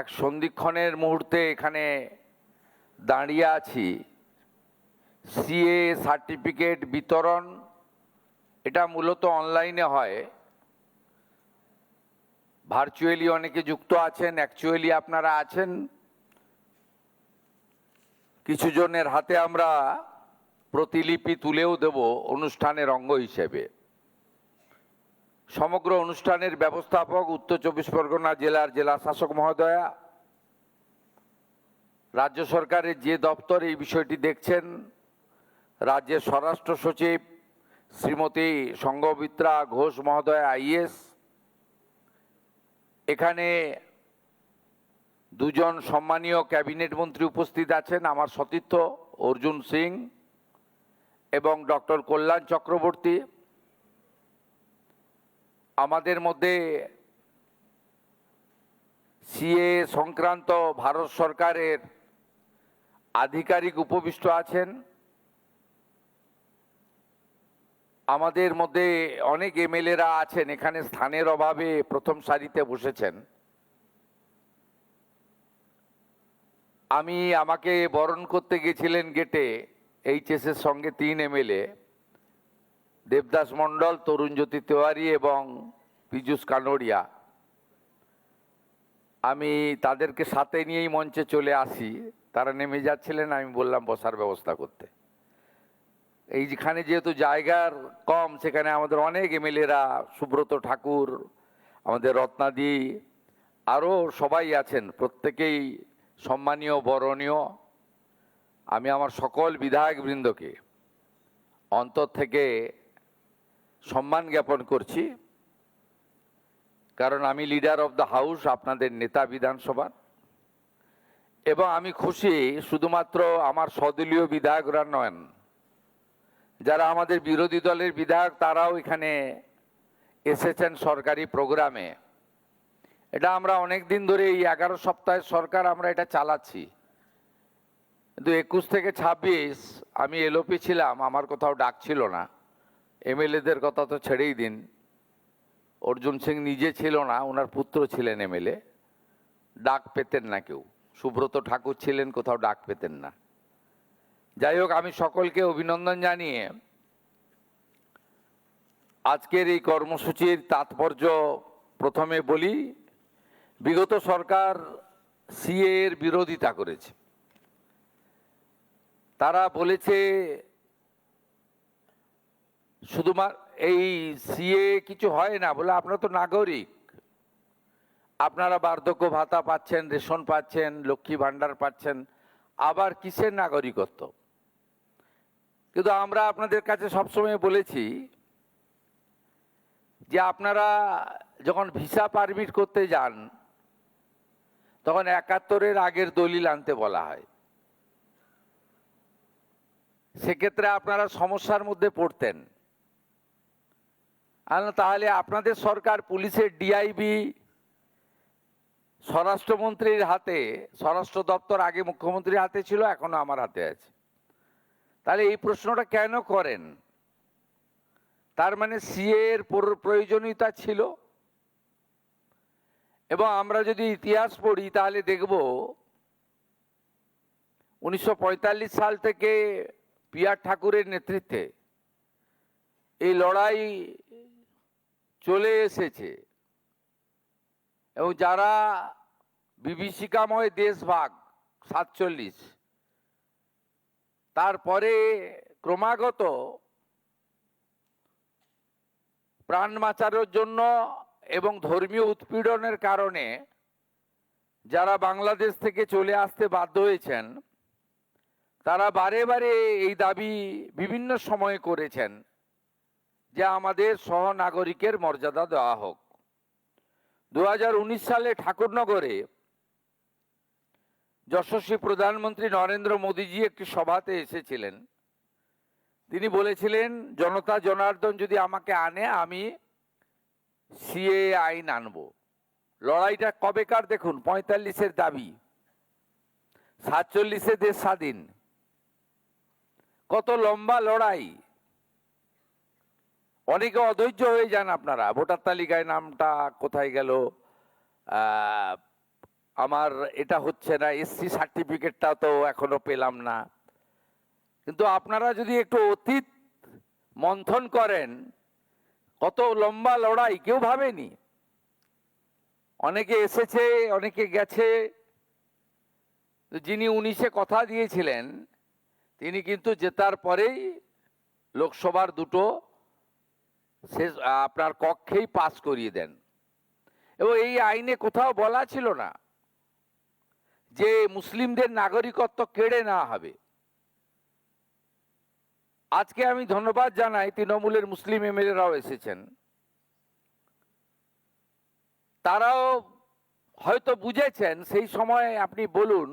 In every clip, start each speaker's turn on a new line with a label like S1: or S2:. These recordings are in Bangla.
S1: এক সন্ধিক্ষণের মুহূর্তে এখানে দাঁড়িয়ে আছি। সিএ সার্টিফিকেট বিতরণ এটা মূলত অনলাইনে হয়, ভার্চুয়ালি অনেকে যুক্ত আছেন, অ্যাকচুয়ালি আপনারা আছেন। কিছু জনের হাতে আমরা প্রতিলিপি তুলেও দেব অনুষ্ঠানের অঙ্গ হিসেবে। সমগ্র অনুষ্ঠানের ব্যবস্থাপক উত্তর চব্বিশ পরগনা জেলার জেলা শাসক মহোদয়া, রাজ্য সরকারের যে দপ্তর এই বিষয়টি দেখছেন, রাজ্যের স্বরাষ্ট্র সচিব শ্রীমতী সঙ্ঘমিত্রা ঘোষ মহোদয়া আইএস, এখানে দুজন সম্মানীয় ক্যাবিনেট মন্ত্রী উপস্থিত আছেন, আমার সতীর্থ অর্জুন সিং এবং ডক্টর কল্যাণ চক্রবর্তী। আমাদের মধ্যে সিএ সংক্রান্ত ভারত সরকারের আধিকারিক উপবিষ্ট আছেন। আমাদের মধ্যে অনেক এমএলএরা আছেন, এখানে স্থানের অভাবে প্রথম সারিতে বসেছেন। আমাকে বরণ করতে গেছিলেন গেটে এইচএসের সঙ্গে 3 এমএলএ, দেবদাস মণ্ডল, তরুণজ্যোতি তেওয়ারি এবং পীযূষ কানোড়িয়া। আমি তাদেরকে সাথে নিয়েই মঞ্চে চলে আসি। তারা নেমে যাচ্ছিলেন, আমি বললাম বসার ব্যবস্থা করতে। এইখানে যেহেতু জায়গার কম, সেখানে আমাদের অনেক এমএলএরা, সুব্রত ঠাকুর, আমাদের রত্নাদি, আরও সবাই আছেন, প্রত্যেকেই সম্মানীয়, বরণীয়। আমি আমার সকল বিধায়কবৃন্দকে অন্তর থেকে সম্মান জ্ঞাপন করছি, কারণ আমি লিডার অফ দ্য হাউস, আপনাদের নেতা বিধানসভার। এবং আমি খুশি শুধুমাত্র আমার স্বদলীয় বিধায়করা নন, যারা আমাদের বিরোধী দলের বিধায়ক তারাও এখানে এসেছেন সরকারি প্রোগ্রামে। এটা আমরা অনেক দিন ধরে, এই 11 সপ্তাহের সরকার আমরা এটা চালাচ্ছি। কিন্তু 21 থেকে 26 আমি এলওপি ছিলাম, আমার কোথাও ডাক ছিল না। এমএলএদের কথা তো ছেড়েই দিন, অর্জুন সিং নিজে ছিল না, ওনার পুত্র ছিলেন এমএলএ, ডাক পেতেন না কেউ। সুব্রত ঠাকুর ছিলেন, কোথাও ডাক পেতেন না। যাই হোক, আমি সকলকে অভিনন্দন জানিয়ে আজকের এই কর্মসূচির তাৎপর্য প্রথমে বলি। বিগত সরকার সিএ এর বিরোধিতা করেছে। তারা বলেছে শুধুমাত্র এই সিএ কিছু হয় না, বলে আপনারা তো নাগরিক, আপনারা বার্ধক্য ভাতা পাচ্ছেন, রেশন পাচ্ছেন, লক্ষ্মী ভাণ্ডার পাচ্ছেন, আবার কিসের নাগরিকত্ব? কিন্তু আমরা আপনাদের কাছে সবসময় বলেছি যে আপনারা যখন ভিসা পারমিট করতে যান, তখন 71-এর আগের দলিল আনতে বলা হয়। সেক্ষেত্রে আপনারা সমস্যার মধ্যে পড়তেন। তাহলে আপনাদের সরকার, পুলিশের ডিআইবি, স্বরাষ্ট্রমন্ত্রীর হাতে, স্বরাষ্ট্র দপ্তর আগে মুখ্যমন্ত্রীর হাতে ছিল, এখনো আমার হাতে আছে। তাহলে এই প্রশ্নটা কেন করেন? তার মানে সিএ এর প্রয়োজনীয়তা ছিল। এবং আমরা যদি ইতিহাস পড়ি তাহলে দেখব 1945 সাল থেকে পিআর ঠাকুরের নেতৃত্বে এই লড়াই চলে এসেছে। এবং যারা বিভীষিকাময় দেশভাগ 47, তারপরে ক্রমাগত প্রাণ বাঁচানোর জন্য এবং ধর্মীয় উৎপীড়নের কারণে যারা বাংলাদেশ থেকে চলে আসতে বাধ্য হয়েছেন, তারা বারে বারে এই দাবি বিভিন্ন সময়ে করেছেন যে আমাদের সহনাগরিকের মর্যাদা দেওয়া হোক। 2019 সালে ঠাকুরনগরে যশস্বী প্রধানমন্ত্রী নরেন্দ্র মোদীজি একটি সভাতে এসেছিলেন। তিনি বলেছিলেন, জনতা জনার্দন যদি আমাকে আনে, আমি সিএ আইন আনব। লড়াইটা কবেকার দেখুন, 45-এর দাবি, 47-এ দেশ স্বাধীন। কত লম্বা লড়াই। অনেকে অধৈর্য হয়ে যান আপনারা, ভোটার তালিকায় নামটা কোথায় গেল, আমার এটা হচ্ছে না, এসসি সার্টিফিকেটটা তো এখনো পেলাম না। কিন্তু আপনারা যদি একটু অতীত মন্থন করেন, কত লম্বা লড়াই কেউ ভাবেনি। অনেকে এসেছে, অনেকে গেছে। যিনি 19-এ কথা দিয়েছিলেন তিনি কিন্তু জেতার পরেই লোকসভার দুটো শেষ আপনার কক্ষেই পাস করিয়ে দেন। এবং এই আইনে কোথাও বলা ছিল না যে মুসলিমদের নাগরিকত্ব কেড়ে নেওয়া হবে। আজকে আমি ধন্যবাদ জানাই, তৃণমূলের মুসলিম এমএলএরাও এসেছেন। তারাও হয়তো বুঝেছেন। সেই সময় আপনি বলুন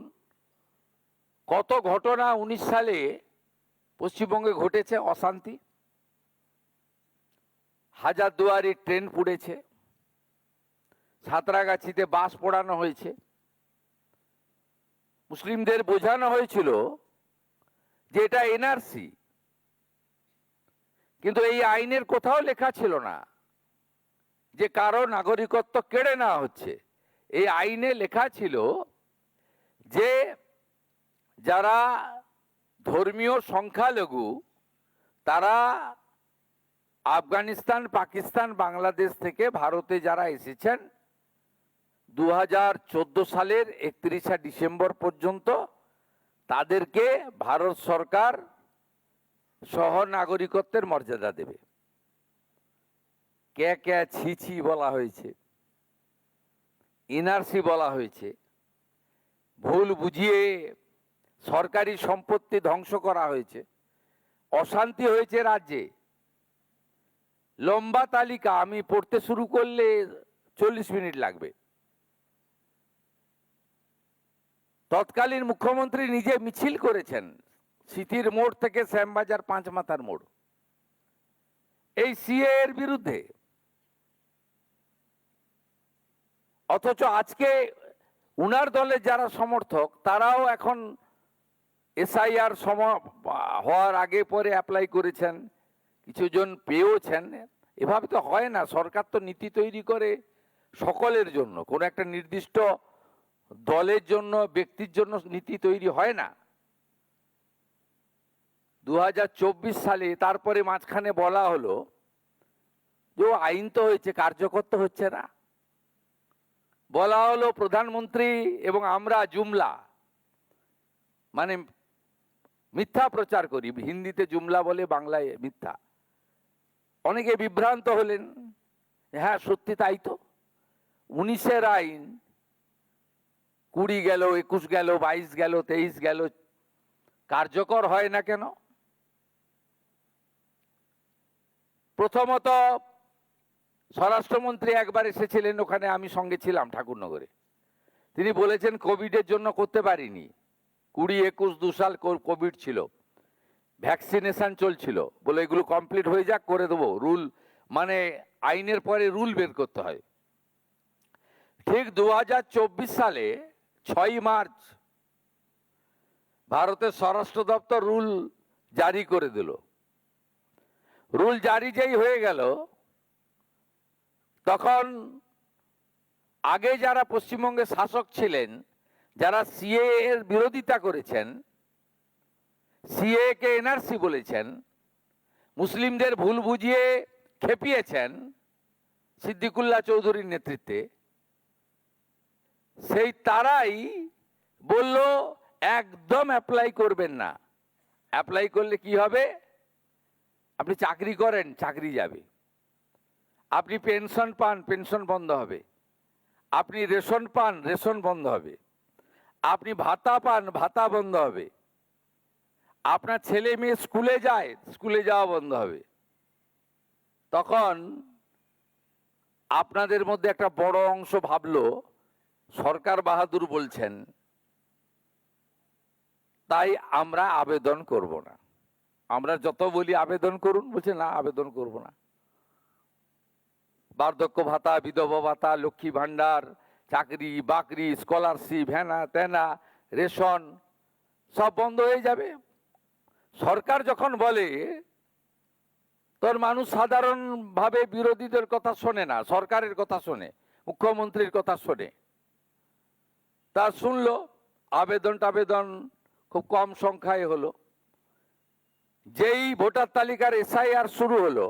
S1: কত ঘটনা 19 সালে পশ্চিমবঙ্গে ঘটেছে, অশান্তি। হাজারদুয়ারি ট্রেন পুড়েছে, সাঁতরাগাছিতে বাস পোড়ানো হয়েছে। মুসলিমদের বোঝানো হয়েছিল যে এটা এনআরসি, কিন্তু এই আইনের কোথাও লেখা ছিল না যে কারো নাগরিকত্ব কেড়ে নেওয়া হচ্ছে। এই আইনে লেখা ছিল যে যারা ধর্মীয় সংখ্যালঘু, তারা আফগানিস্তান, পাকিস্তান, বাংলাদেশ থেকে ভারতে যারা এসেছেন 2014 সালের 31শে ডিসেম্বর পর্যন্ত, তাদেরকে ভারত সরকার সহ নাগরিকত্বের মর্যাদা দেবে। কে কে ছিছি বলা হয়েছে, এনআরসি বলা হয়েছে, ভুল বুঝিয়ে সরকারি সম্পত্তি ধ্বংস করা হয়েছে, অশান্তি হয়েছে রাজ্যে। লম্বা তালিকা, আমি পড়তে শুরু করলে 40 মিনিট লাগবে। তৎকালীন মুখ্যমন্ত্রী নিজে মিছিল করেছেন স্মৃতির মোড় থেকে শ্যামবাজার পাঁচমাথার মোড় এই সিএ এর বিরুদ্ধে। অথচ আজকে উনার দলের যারা সমর্থক, তারাও এখন এসআইআর হওয়ার আগে পরে অ্যাপ্লাই করেছেন, কিছুজন পেয়েওছেন। এভাবে তো হয় না। সরকার তো নীতি তৈরি করে সকলের জন্য, কোনো একটা নির্দিষ্ট দলের জন্য, ব্যক্তির জন্য নীতি তৈরি হয় না। 2024 সালে তারপরে মাঝখানে বলা হলো যে আইন তো হয়েছে, কার্যকর তো হচ্ছে না। বলা হলো প্রধানমন্ত্রী এবং আমরা জুমলা, মানে মিথ্যা প্রচার করি। হিন্দিতে জুমলা বলে, বাংলায় মিথ্যা। অনেকে বিভ্রান্ত হলেন। হ্যাঁ, সত্যি তাই তো। 19-এর আইন 20 গেল, 21 গেল, 22 গেল, 23 গেল, কার্যকর হয় না কেন? প্রথমত স্বরাষ্ট্রমন্ত্রী একবার এসেছিলেন, ওখানে আমি সঙ্গে ছিলাম ঠাকুরনগরে। তিনি বলেছেন কোভিডের জন্য করতে পারিনি। 20, 21, 2 সাল কোভিড ছিল, ভ্যাকসিনেশন চলছিল, বলে এগুলো কমপ্লিট হয়ে যাক, করে দেবো। রুল মানে আইনের পরে রুল বের করতে হয়। ঠিক 2024 সালে 6ই মার্চ ভারতের স্বরাষ্ট্র দপ্তর রুল জারি করে দিল। রুল জারি যেই হয়ে গেল, তখন আগে যারা পশ্চিমবঙ্গে শাসক ছিলেন, যারা সিএ এর বিরোধিতা করেছেন, সিএ কে এনআরসি বলেছেন, মুসলিমদের ভুল বুঝিয়ে খেপিয়েছেন সিদ্দিকুল্লাহ চৌধুরীর নেতৃত্বে, সেই তারাই বলল একদম অ্যাপ্লাই করবেন না। অ্যাপ্লাই করলে কি হবে? আপনি চাকরি করেন, চাকরি যাবে। আপনি পেনশন পান, পেনশন বন্ধ হবে। আপনি রেশন পান, রেশন বন্ধ হবে। আপনি ভাতা পান, ভাতা বন্ধ হবে। আপনার ছেলে মেয়ে স্কুলে যায়, স্কুলে যাওয়া বন্ধ হবে। তখন আপনাদের মধ্যে একটা বড় অংশ ভাবলো সরকার বাহাদুর বলছেন, তাই আমরা আবেদন করব না। আমরা যত বলি আবেদন করুন, বলছে না, আবেদন করব না। বার্ধক্য ভাতা, বিধবা ভাতা, লক্ষ্মী ভান্ডার, চাকরি বাকরি, স্কলারশিপ, হ্যানা তেনা, রেশন সব বন্ধ হয়ে যাবে। সরকার যখন বলে, তোর মানুষ সাধারণভাবে বিরোধীদের কথা শোনে না, সরকারের কথা শোনে, মুখ্যমন্ত্রীর কথা শোনে। তা শুনলো, আবেদন খুব কম সংখ্যায় হলো। যেই ভোটার তালিকার এসআইআর শুরু হলো,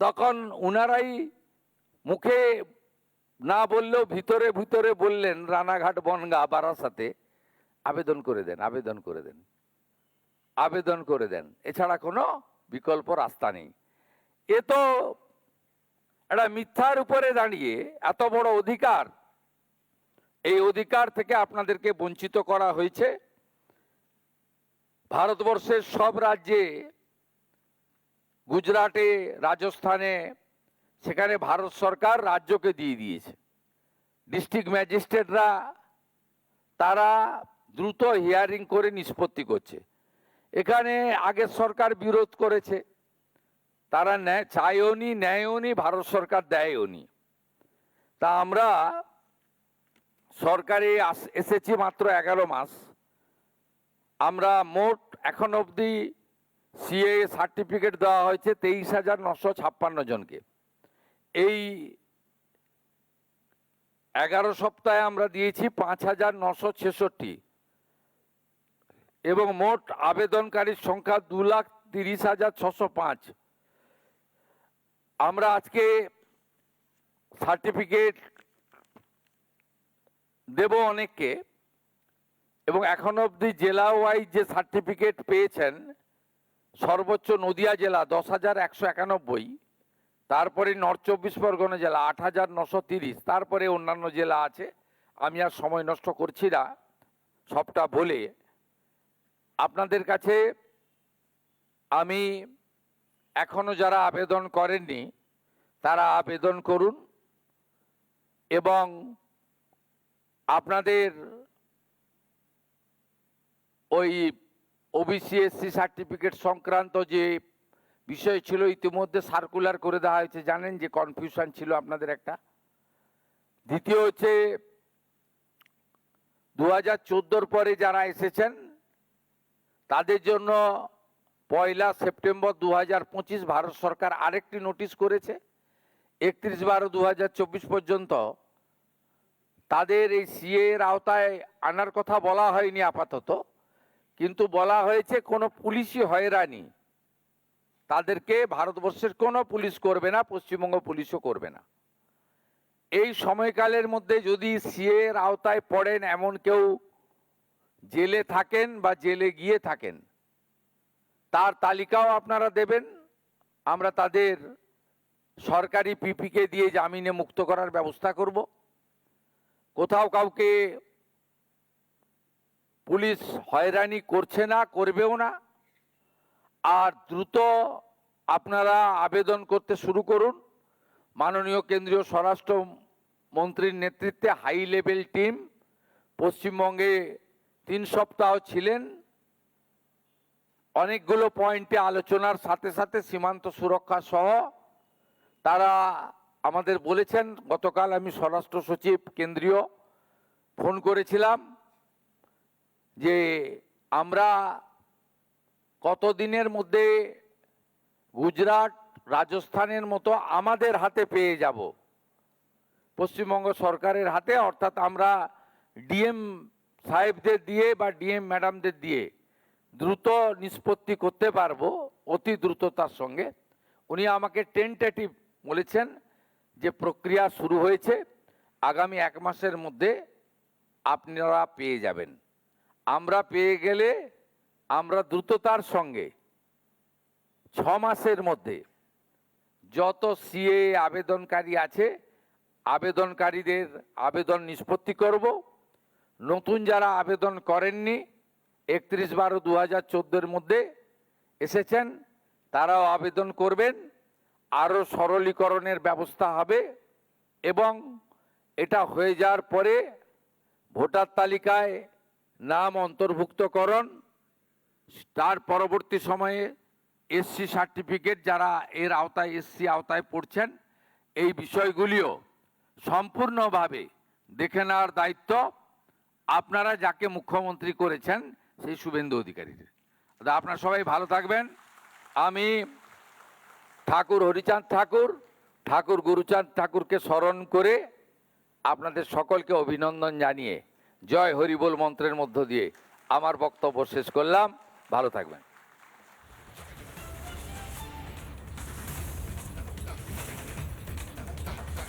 S1: তখন উনারাই মুখে না বললেও ভিতরে ভিতরে বললেন, রানাঘাট, বনগাঁ, বারাসাতে আবেদন করে দেন, আবেদন করে দেন, আবেদন করে দেন, এছাড়া কোনো বিকল্প রাস্তা নেই। এ তো একটা মিথ্যার উপরে দাঁড়িয়ে এত বড় অধিকার, এই অধিকার থেকে আপনাদেরকে বঞ্চিত করা হয়েছে। ভারতবর্ষের সব রাজ্যে, গুজরাটে, রাজস্থানে, সেখানে ভারত সরকার রাজ্যকে দিয়ে দিয়েছে। ডিস্ট্রিক্ট ম্যাজিস্ট্রেটরা তারা দ্রুত হিয়ারিং করে নিষ্পত্তি করছে। এখানে আগের সরকার বিরোধ করেছে, তারা চায়ওনি, নেয়ওনি, ভারত সরকার দেয়ওনি। তা আমরা সরকারে এসেছি মাত্র 11 মাস। আমরা মোট এখন অবধি সিএ সার্টিফিকেট দেওয়া হয়েছে 23,956 জনকে। এই 11 সপ্তাহে আমরা দিয়েছি 5,966, এবং মোট আবেদনকারীর সংখ্যা 2,30,605। আমরা আজকে সার্টিফিকেট দেব অনেককে, এবং এখন অবধি জেলা ওয়াইজ যে সার্টিফিকেট পেয়েছেন, সর্বোচ্চ নদিয়া জেলা 10,191, তারপরে নর্থ 24 পরগনা জেলা 8,930, তারপরে অন্যান্য জেলা আছে। আমি আর সময় নষ্ট করছি না সবটা বলে। আপনাদের কাছে আমি এখনো যারা আবেদন করেননি তারা আবেদন করুন, এবং আপনাদের ওই ওবিসি এসসি সার্টিফিকেট সংক্রান্ত যে বিষয় ছিল, ইতিমধ্যে সার্কুলার করে দেওয়া হয়েছে। জানেন যে কনফিউশন ছিল আপনাদের একটা। দ্বিতীয় হচ্ছে 2014 পরে যারা এসেছেন তাদের জন্য 1 সেপ্টেম্বর 2025 ভারত সরকার আরেকটি নোটিশ করেছে। 31/12/2024 পর্যন্ত তাদের এই সিএ এর আওতায় আনার কথা বলা হয়নি আপাতত, কিন্তু বলা হয়েছে কোনো পুলিশি হয়রানি তাদেরকে ভারতবর্ষের কোনো পুলিশ করবে না, পশ্চিমবঙ্গ পুলিশও করবে না। এই সময়কালের মধ্যে যদি সিএ এর আওতায় পড়েন, এমন কেউ জেলে থাকেন বা জেলে গিয়ে থাকেন, তার তালিকাও আপনারা দেবেন। আমরা তাদের সরকারি পিপিকে দিয়ে জামিনে মুক্ত করার ব্যবস্থা করব। কোথাও কাউকে পুলিশ হয়রানি করছে না, করবেও না। আর দ্রুত আপনারা আবেদন করতে শুরু করুন। মাননীয় কেন্দ্রীয় স্বরাষ্ট্র মন্ত্রীর নেতৃত্বে হাই লেভেল টিম পশ্চিমবঙ্গে 3 সপ্তাহ ছিলেন। অনেকগুলো পয়েন্টে আলোচনার সাথে সাথে সীমান্ত সুরক্ষা সহ তারা আমাদের বলেছেন। গতকাল আমি স্বরাষ্ট্র সচিব কেন্দ্রীয় ফোন করেছিলাম যে আমরা কতদিনের মধ্যে গুজরাট, রাজস্থানের মতো আমাদের হাতে পেয়ে যাব, পশ্চিমবঙ্গ সরকারের হাতে। অর্থাৎ আমরা ডিএম সাহেবদের দিয়ে বা ডিএম ম্যাডামদের দিয়ে দ্রুত নিষ্পত্তি করতে পারবো, অতি দ্রুততার সঙ্গে। উনি আমাকে টেন্টেটিভ বলেছেন যে প্রক্রিয়া শুরু হয়েছে, আগামী 1 মাসের মধ্যে আপনারা পেয়ে যাবেন। আমরা পেয়ে গেলে আমরা দ্রুততার সঙ্গে 6 মাসের মধ্যে যত সিএ আবেদনকারী আছে, আবেদনকারীদের আবেদন নিষ্পত্তি করব। নতুন যারা আবেদন করেননি, 31/12/2014 মধ্যে এসেছেন, তারাও আবেদন করবেন। আরও সরলীকরণের ব্যবস্থা হবে, এবং এটা হয়ে যাওয়ার পরে ভোটার তালিকায় নাম অন্তর্ভুক্তকরণ, তার পরবর্তী সময়ে এসসি সার্টিফিকেট যারা এর আওতায়, এসসি আওতায় পড়ছেন, এই বিষয়গুলিও সম্পূর্ণভাবে দেখে নেওয়ার দায়িত্ব আপনারা যাকে মুখ্যমন্ত্রী করেছেন সেই শুভেন্দু অধিকারীদের। আপনারা সবাই ভালো থাকবেন। আমি ঠাকুর হরিচাঁদ ঠাকুর, ঠাকুর গুরুচাঁদ ঠাকুরকে স্মরণ করে আপনাদের সকলকে অভিনন্দন জানিয়ে জয় হরিবোল মন্ত্রের মধ্য দিয়ে আমার বক্তব্য শেষ করলাম। ভালো থাকবেন।